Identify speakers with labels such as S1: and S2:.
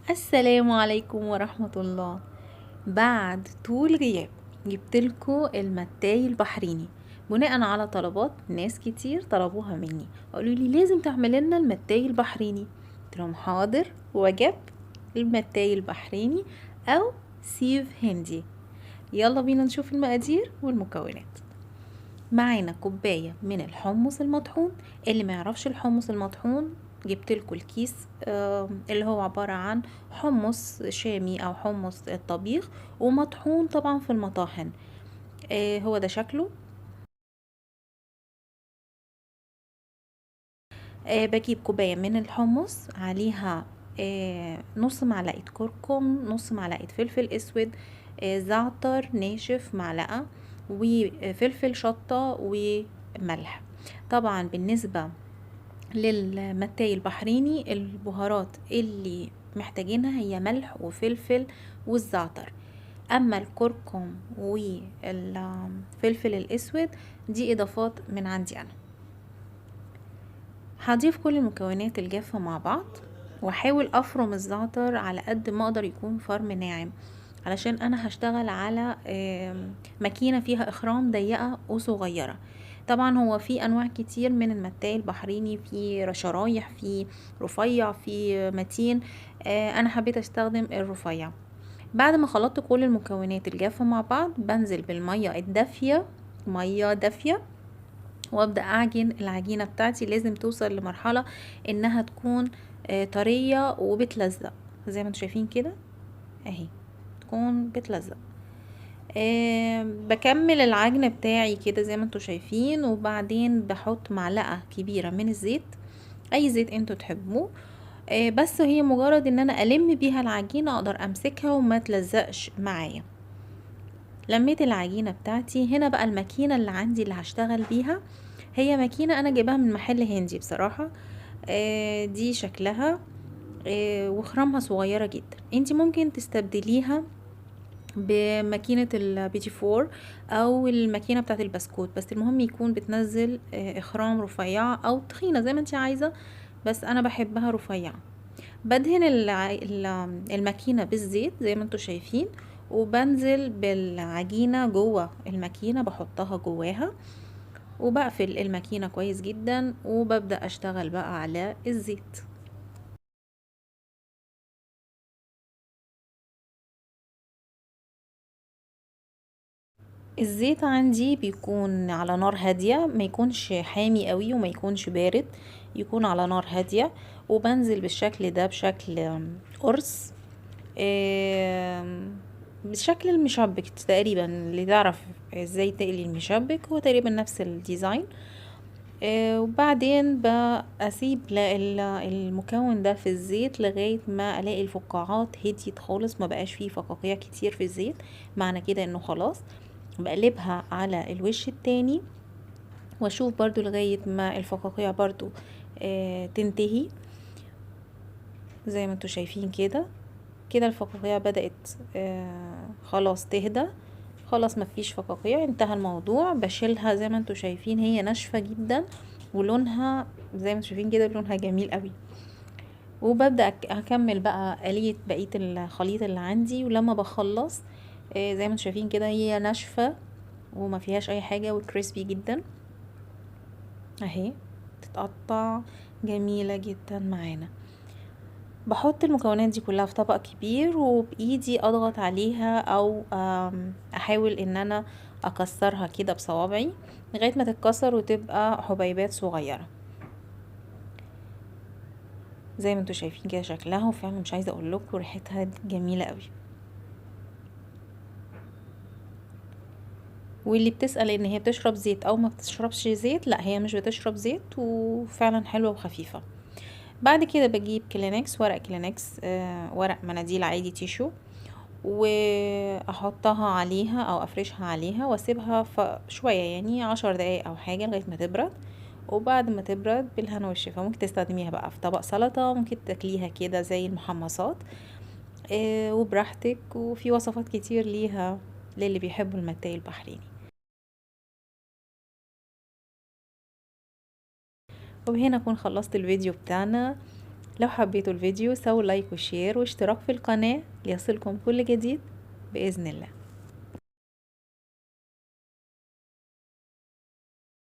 S1: السلام عليكم ورحمة الله. بعد طول غياب جبتلكوا المتاي البحريني بناء على طلبات ناس كتير طلبوها مني، قالوا لي لازم تعمل لنا المتاي البحريني. قلت لهم حاضر، وجب المتاي البحريني او سيف هندي. يلا بينا نشوف المقادير والمكونات. معانا كوباية من الحمص المطحون. اللي ما يعرفش الحمص المطحون، جبت لكم الكيس اللي هو عبارة عن حمص شامي او حمص الطبيخ ومطحون طبعا في المطاحن. هو ده شكله. بجيب كوباية من الحمص، عليها نص معلقة كركم، نص معلقة فلفل اسود، زعتر ناشف معلقة، وفلفل شطة وملح. طبعا بالنسبة للمتاي البحريني البهارات اللي محتاجينها هي ملح وفلفل والزعتر. اما الكركم والفلفل الاسود دي اضافات من عندي انا. هضيف كل المكونات الجافة مع بعض، واحاول افرم الزعتر على قد ما اقدر يكون فرم ناعم، علشان انا هشتغل على ماكينة فيها اخرام ضيقة وصغيرة. طبعا هو في انواع كتير من المتاي البحريني، في شرايح، في رفيع، في متين. انا حبيت استخدم الرفيع. بعد ما خلطت كل المكونات الجافة مع بعض، بنزل بالمية الدافية، مية دافية، وابدا اعجن العجينه بتاعتي. لازم توصل لمرحله انها تكون طريه وبتلزق زي ما انتم شايفين كده اهي، تكون بتلزق. بكمل العجن بتاعي كده زي ما انتم شايفين، وبعدين بحط معلقه كبيره من الزيت، اي زيت انتوا تحبوه. بس هي مجرد ان انا الم بيها العجينه اقدر امسكها وما تلزقش معايا. لميت العجينة بتاعتي. هنا بقى الماكينة اللي عندي اللي هشتغل بيها هي ماكينة انا جايباها من محل هندي بصراحة. دي شكلها وخرامها صغيرة جدا. انتي ممكن تستبدليها بماكينة البيتي فور او الماكينة بتاعت البسكوت، بس المهم يكون بتنزل اخرام رفيعة او تخينة زي ما انتي عايزة، بس انا بحبها رفيعة. بدهن الماكينة بالزيت زي ما انتوا شايفين، وبنزل بالعجينة جوه الماكينة، بحطها جواها وبقفل الماكينة كويس جدا، وببدأ اشتغل بقى على الزيت. الزيت عندي بيكون على نار هادية، ما يكونش حامي قوي وما يكونش بارد، يكون على نار هادية. وبنزل بالشكل ده بشكل قرص، بشكل المشبك تقريبا. اللي تعرف ازاي تقلي المشبك هو تقريبا نفس الديزاين. وبعدين بسيب المكون ده في الزيت لغاية ما الاقي الفقاعات هديت خالص، ما بقاش فيه فقاقيع كتير في الزيت. معنى كده انه خلاص. بقلبها على الوش التاني واشوف برضو لغاية ما الفقاقيع برضو تنتهي زي ما انتوا شايفين كده. كده الفقاقيع بدأت خلاص تهدى، خلاص مفيش فقاقيع، انتهى الموضوع. بشيلها زي ما انتوا شايفين هي ناشفة جدا، ولونها زي ما انتوا شايفين كده لونها جميل قوي. وببدأ اكمل بقى آلية بقية الخليط اللي عندي. ولما بخلص زي ما انتوا شايفين كده هي ناشفة وما فيهاش اي حاجة وكريسبي جدا اهي، تتقطع جميلة جدا معانا. بحط المكونات دي كلها في طبق كبير، وبايدي اضغط عليها او احاول ان انا اكسرها كده بصوابعي لغايه ما تتكسر وتبقى حبيبات صغيره زي ما انتوا شايفين كده شكلها. وفعلا مش عايزه اقول لكم ريحتها جميله قوي. واللي بتسأل ان هي بتشرب زيت او ما بتشربش زيت، لا هي مش بتشرب زيت، وفعلا حلوه وخفيفه. بعد كده بجيب كلينكس، ورق كلينكس، ورق مناديل عادي تيشو، واحطها عليها او افرشها عليها واسيبها شويه يعني 10 دقايق او حاجه لغايه ما تبرد. وبعد ما تبرد بالهنا والشفا ممكن تستخدميها بقى في طبق سلطه، ممكن تاكليها كده زي المحمصات وبراحتك. وفي وصفات كتير ليها للي بيحبوا المتاي البحريني. وبهنا اكون خلصت الفيديو بتاعنا. لو حبيتوا الفيديو سووا لايك وشير واشتراك في القناة ليصلكم كل جديد بإذن الله.